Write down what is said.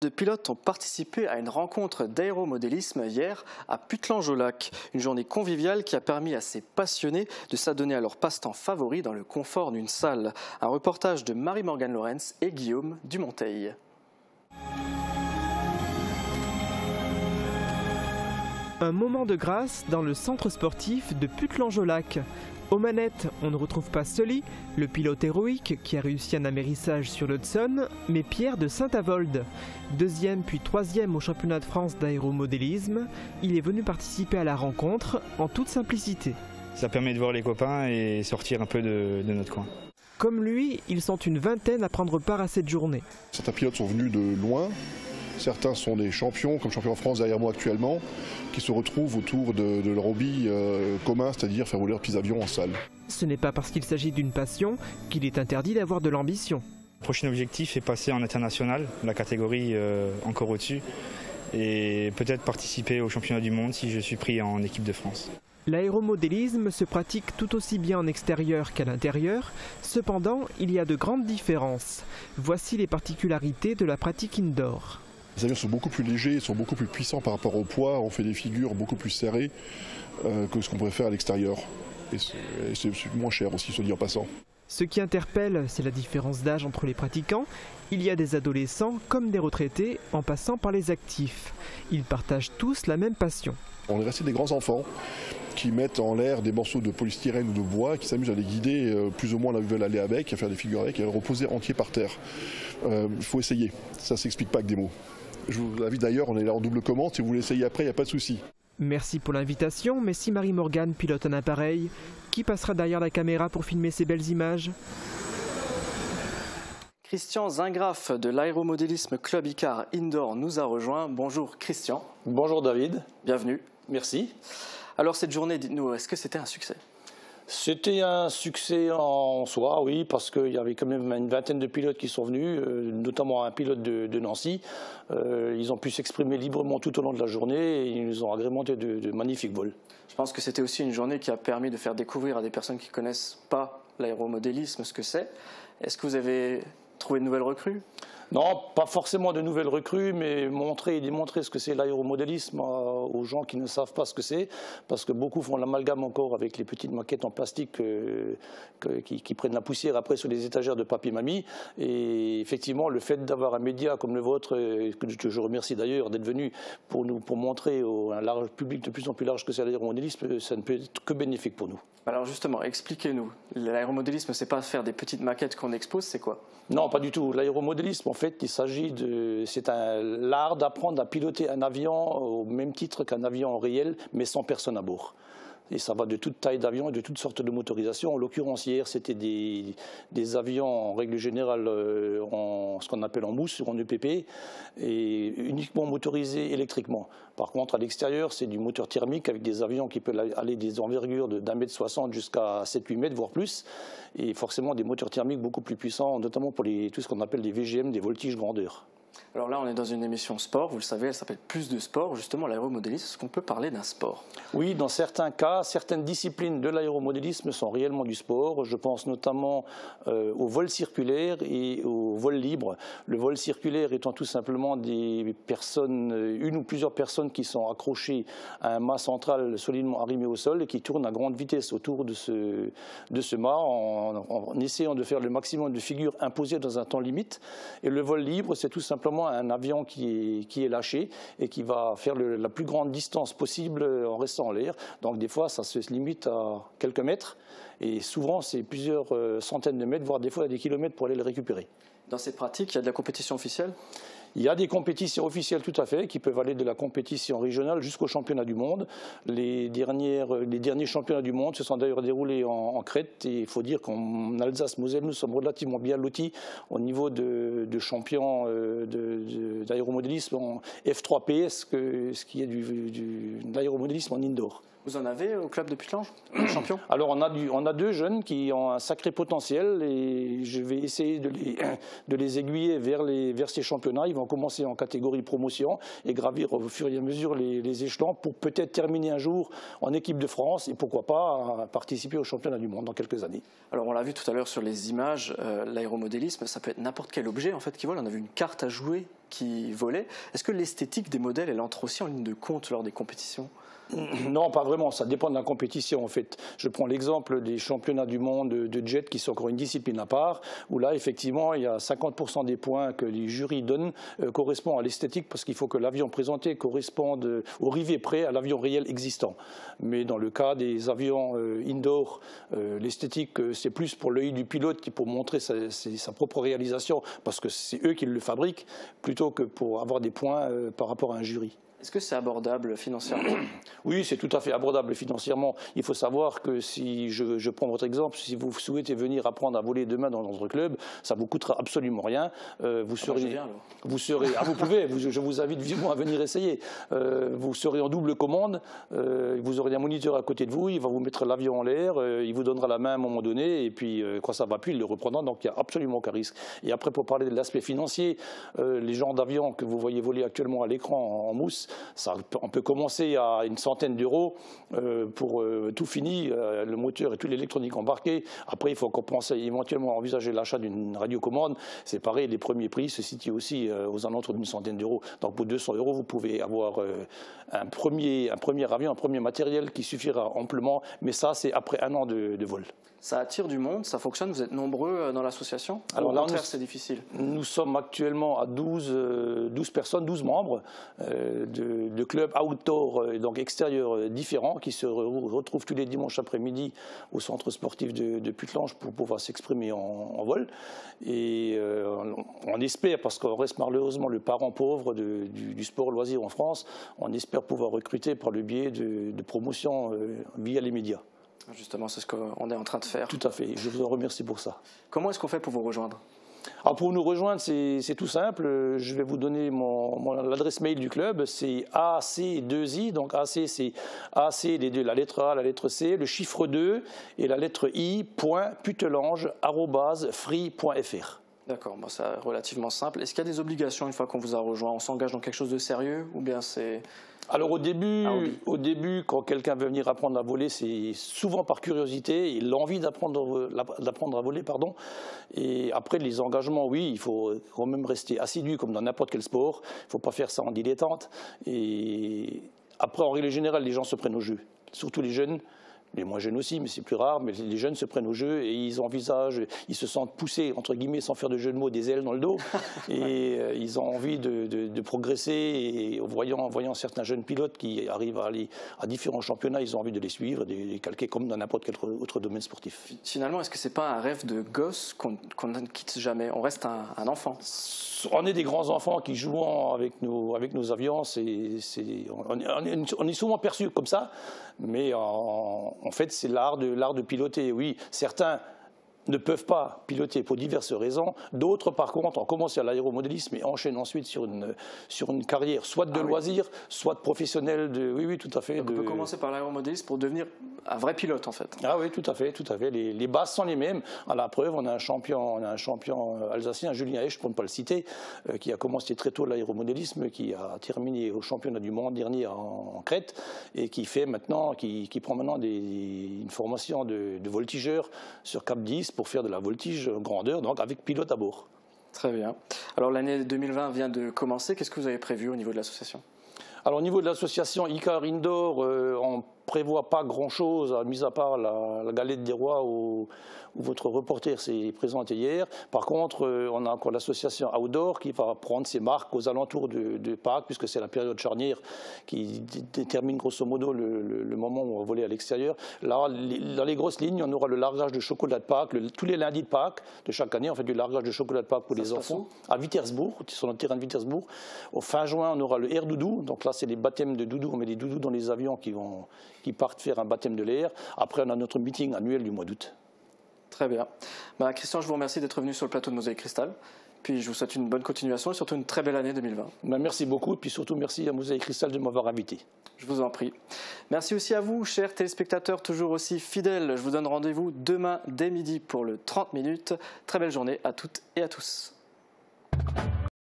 De pilotes ont participé à une rencontre d'aéromodélisme hier à Putelange-au-Lac. Une journée conviviale qui a permis à ces passionnés de s'adonner à leur passe-temps favori dans le confort d'une salle. Un reportage de Marie-Morgane Lorenz et Guillaume Dumonteil. Un moment de grâce dans le centre sportif de Putelange-au-Lac. Aux manettes, on ne retrouve pas Sully, le pilote héroïque qui a réussi un amérissage sur l'Hudson, mais Pierre de Saint-Avold. Deuxième puis troisième au championnat de France d'aéromodélisme, il est venu participer à la rencontre en toute simplicité. Ça permet de voir les copains et sortir un peu de notre coin. Comme lui, ils sont une vingtaine à prendre part à cette journée. Certains pilotes sont venus de loin. Certains sont des champions, comme champion de France derrière moi actuellement, qui se retrouvent autour de leur hobby commun, c'est-à-dire faire rouler leurs petits avions en salle. Ce n'est pas parce qu'il s'agit d'une passion qu'il est interdit d'avoir de l'ambition. Le prochain objectif est passer en international, la catégorie encore au-dessus, et peut-être participer au championnat du monde si je suis pris en équipe de France. L'aéromodélisme se pratique tout aussi bien en extérieur qu'à l'intérieur. Cependant, il y a de grandes différences. Voici les particularités de la pratique indoor. Les avions sont beaucoup plus légers, sont beaucoup plus puissants par rapport au poids. On fait des figures beaucoup plus serrées que ce qu'on pourrait faire à l'extérieur. Et c'est moins cher aussi, soit dit en passant. Ce qui interpelle, c'est la différence d'âge entre les pratiquants. Il y a des adolescents comme des retraités, en passant par les actifs. Ils partagent tous la même passion. On est resté des grands enfants qui mettent en l'air des morceaux de polystyrène ou de bois, qui s'amusent à les guider plus ou moins là où ils veulent aller avec, à faire des figures avec et à les reposer entiers par terre. Il faut essayer, ça ne s'explique pas avec des mots. Je vous invite d'ailleurs, on est là en double commande, si vous voulez essayer après, il n'y a pas de souci. Merci pour l'invitation, mais si Marie-Morgane pilote un appareil, qui passera derrière la caméra pour filmer ces belles images ? Christian Zingraf de l'aéromodélisme Club Icar Indoor nous a rejoint. Bonjour Christian. Bonjour David. Bienvenue. Merci. Alors cette journée, dites-nous, est-ce que c'était un succès ? C'était un succès en soi, oui, parce qu'il y avait quand même une vingtaine de pilotes qui sont venus, notamment un pilote de Nancy. Ils ont pu s'exprimer librement tout au long de la journée et ils nous ont agrémenté de magnifiques vols. Je pense que c'était aussi une journée qui a permis de faire découvrir à des personnes qui ne connaissent pas l'aéromodélisme ce que c'est. Est-ce que vous avez trouvé de nouvelles recrues ? Non, pas forcément de nouvelles recrues, mais montrer et démontrer ce que c'est l'aéromodélisme aux gens qui ne savent pas ce que c'est, parce que beaucoup font l'amalgame encore avec les petites maquettes en plastique qui prennent la poussière après sur les étagères de papier-mamie. Et effectivement, le fait d'avoir un média comme le vôtre, que je remercie d'ailleurs d'être venu pour montrer à un large public de plus en plus large que c'est l'aéromodélisme, ça ne peut être que bénéfique pour nous. Alors justement, expliquez-nous. L'aéromodélisme, c'est pas faire des petites maquettes qu'on expose, c'est quoi ? Non, pas du tout. L'aéromodélisme, en fait, c'est l'art d'apprendre à piloter un avion au même titre qu'un avion réel, mais sans personne à bord. Et ça va de toute taille d'avion et de toutes sortes de motorisations. En l'occurrence, hier, c'était des avions, en règle générale, ce qu'on appelle en mousse, en EPP, et uniquement motorisés électriquement. Par contre, à l'extérieur, c'est du moteur thermique avec des avions qui peuvent aller des envergures d'1,60 m jusqu'à 7-8 mètres, voire plus. Et forcément, des moteurs thermiques beaucoup plus puissants, notamment pour tout ce qu'on appelle des VGM, des voltiges grandeur. Alors là, on est dans une émission sport, vous le savez, elle s'appelle Plus de sport. Justement, l'aéromodélisme, est-ce qu'on peut parler d'un sport ? Oui, dans certains cas, certaines disciplines de l'aéromodélisme sont réellement du sport. Je pense notamment au vol circulaire et au vol libre. Le vol circulaire étant tout simplement des personnes, une ou plusieurs personnes qui sont accrochées à un mât central solidement arrimé au sol et qui tournent à grande vitesse autour de ce mât en essayant de faire le maximum de figures imposées dans un temps limite. Et le vol libre, c'est tout simplement un avion qui est lâché et qui va faire la plus grande distance possible en restant en l'air. Donc des fois, ça se limite à quelques mètres et souvent, c'est plusieurs centaines de mètres, voire des fois des kilomètres pour aller le récupérer. Dans cette pratique, il y a de la compétition officielle ? Il y a des compétitions officielles tout à fait qui peuvent aller de la compétition régionale jusqu'au championnat du monde. Les derniers championnats du monde se sont d'ailleurs déroulés en Crète et il faut dire qu'en Alsace-Moselle, nous sommes relativement bien lotis au niveau de champions d'aéromodélisme en F3PS, ce qui est de l'aéromodélisme en indoor. Vous en avez au club de Putelange, champion ? Alors on a deux jeunes qui ont un sacré potentiel et je vais essayer de les aiguiller vers ces championnats. Ils vont commencer en catégorie promotion et gravir au fur et à mesure les échelons pour peut-être terminer un jour en équipe de France et pourquoi pas participer au championnat du monde dans quelques années. Alors on l'a vu tout à l'heure sur les images, l'aéromodélisme, ça peut être n'importe quel objet en fait qui vole. On a vu une carte à jouer. qui volaient. Est-ce que l'esthétique des modèles, elle entre aussi en ligne de compte lors des compétitions ? Non, pas vraiment. Ça dépend de la compétition, en fait. Je prends l'exemple des championnats du monde de jet, qui sont encore une discipline à part, où là, effectivement, il y a 50% des points que les jurys donnent correspondent à l'esthétique, parce qu'il faut que l'avion présenté corresponde au rivet près à l'avion réel existant. Mais dans le cas des avions indoor, l'esthétique, c'est plus pour l'œil du pilote qui pour montrer sa propre réalisation, parce que c'est eux qui le fabriquent, plutôt que pour avoir des points par rapport à un jury. Est-ce que c'est abordable financièrement ? Oui, c'est tout à fait abordable financièrement. Il faut savoir que si je prends votre exemple, si vous souhaitez venir apprendre à voler demain dans notre club, ça vous coûtera absolument rien. Vous serez, vous pouvez, je vous invite vivement à venir essayer. Vous serez en double commande. Vous aurez un moniteur à côté de vous. Il va vous mettre l'avion en l'air. Il vous donnera la main à un moment donné. Et puis quand ça va plus, il le reprendra. Donc il n'y a absolument aucun risque. Et après, pour parler de l'aspect financier, les genres d'avions que vous voyez voler actuellement à l'écran en mousse, on peut commencer à une centaine d'euros pour tout fini, le moteur et toute l'électronique embarquée. Après, il faut qu'on pense éventuellement à envisager l'achat d'une radiocommande. C'est pareil, les premiers prix se situent aussi aux alentours d'une centaine d'euros. Donc pour 200 euros, vous pouvez avoir un premier avion, un premier matériel qui suffira amplement. Mais ça, c'est après un an de vol. Ça attire du monde, ça fonctionne, vous êtes nombreux dans l'association ? Alors là, c'est difficile. Nous sommes actuellement à 12 personnes, 12 membres de clubs outdoor, donc extérieurs différents, qui se retrouvent tous les dimanches après-midi au centre sportif de Putelange pour pouvoir s'exprimer en vol. Et on espère, parce qu'on reste malheureusement le parent pauvre du sport loisir en France, on espère pouvoir recruter par le biais de promotion via les médias. Justement, c'est ce qu'on est en train de faire. Tout à fait, je vous en remercie pour ça. Comment est-ce qu'on fait pour vous rejoindre ? Alors pour nous rejoindre, c'est tout simple. Je vais vous donner l'adresse mail du club. C'est AC2I. Donc AC, c'est AC, les deux, la lettre A, la lettre C, le chiffre 2 et la lettre i.putelange@free.fr. D'accord, c'est relativement simple. Est-ce qu'il y a des obligations une fois qu'on vous a rejoint ? On s'engage dans quelque chose de sérieux ou bien c'est... Alors au début, quand quelqu'un veut venir apprendre à voler, c'est souvent par curiosité, il a envie d'apprendre à voler, pardon. Et après les engagements, oui, il faut quand même rester assidu comme dans n'importe quel sport. Il ne faut pas faire ça en dilettante. Et après, en règle générale, les gens se prennent au jeu, surtout les jeunes. Les moins jeunes aussi, mais c'est plus rare. Mais les jeunes se prennent au jeu et ils envisagent, ils se sentent poussés, entre guillemets, sans faire de jeu de mots, des ailes dans le dos. Et ils ont envie de progresser. Et en voyant certains jeunes pilotes qui arrivent à aller à différents championnats, ils ont envie de les suivre, de les calquer comme dans n'importe quel autre domaine sportif. Finalement, est-ce que c'est pas un rêve de gosse qu'on ne quitte jamais ? On reste un enfant. On est des grands enfants qui jouent avec nos avions. On est souvent perçus comme ça, mais en fait, c'est l'art de piloter. Oui, certains ne peuvent pas piloter pour diverses raisons. D'autres, par contre, ont commencé à l'aéromodélisme et enchaînent ensuite sur une carrière, soit de loisir, soit de professionnel. Oui, tout à fait. Donc on peut commencer par l'aéromodélisme pour devenir un vrai pilote, en fait. Ah oui, tout à fait. Les bases sont les mêmes. À la preuve, on a un champion alsacien, Julien Hesch, pour ne pas le citer, qui a commencé très tôt l'aéromodélisme, qui a terminé au championnat du monde dernier en Crète et qui prend maintenant une formation de voltigeur sur Cap 10 pour faire de la voltige grandeur, donc avec pilote à bord. Très bien. Alors l'année 2020 vient de commencer. Qu'est-ce que vous avez prévu au niveau de l'association ? Alors au niveau de l'association ICAR Indoor, on ne prévoit pas grand-chose, mis à part la galette des rois où votre reporter s'est présenté hier. Par contre, on a encore l'association Outdoor qui va prendre ses marques aux alentours de Pâques, puisque c'est la période charnière qui détermine grosso modo le moment où on va voler à l'extérieur. Là, dans les grosses lignes, on aura le largage de chocolat de Pâques, tous les lundis de Pâques de chaque année, on fait du largage de chocolat de Pâques pour les enfants, à Vitersbourg, sur notre terrain de Vitersbourg. Au fin juin, on aura le Air Doudou, donc là c'est les baptêmes de doudou, on met des doudous dans les avions qui partent faire un baptême de l'air. Après, on a notre meeting annuel du mois d'août. Très bien. Christian, je vous remercie d'être venu sur le plateau de Mosaïque Cristal. Puis je vous souhaite une bonne continuation et surtout une très belle année 2020. Merci beaucoup et puis surtout merci à Mosaïque Cristal de m'avoir invité. Je vous en prie. Merci aussi à vous, chers téléspectateurs, toujours aussi fidèles. Je vous donne rendez-vous demain dès midi pour le 30 minutes. Très belle journée à toutes et à tous.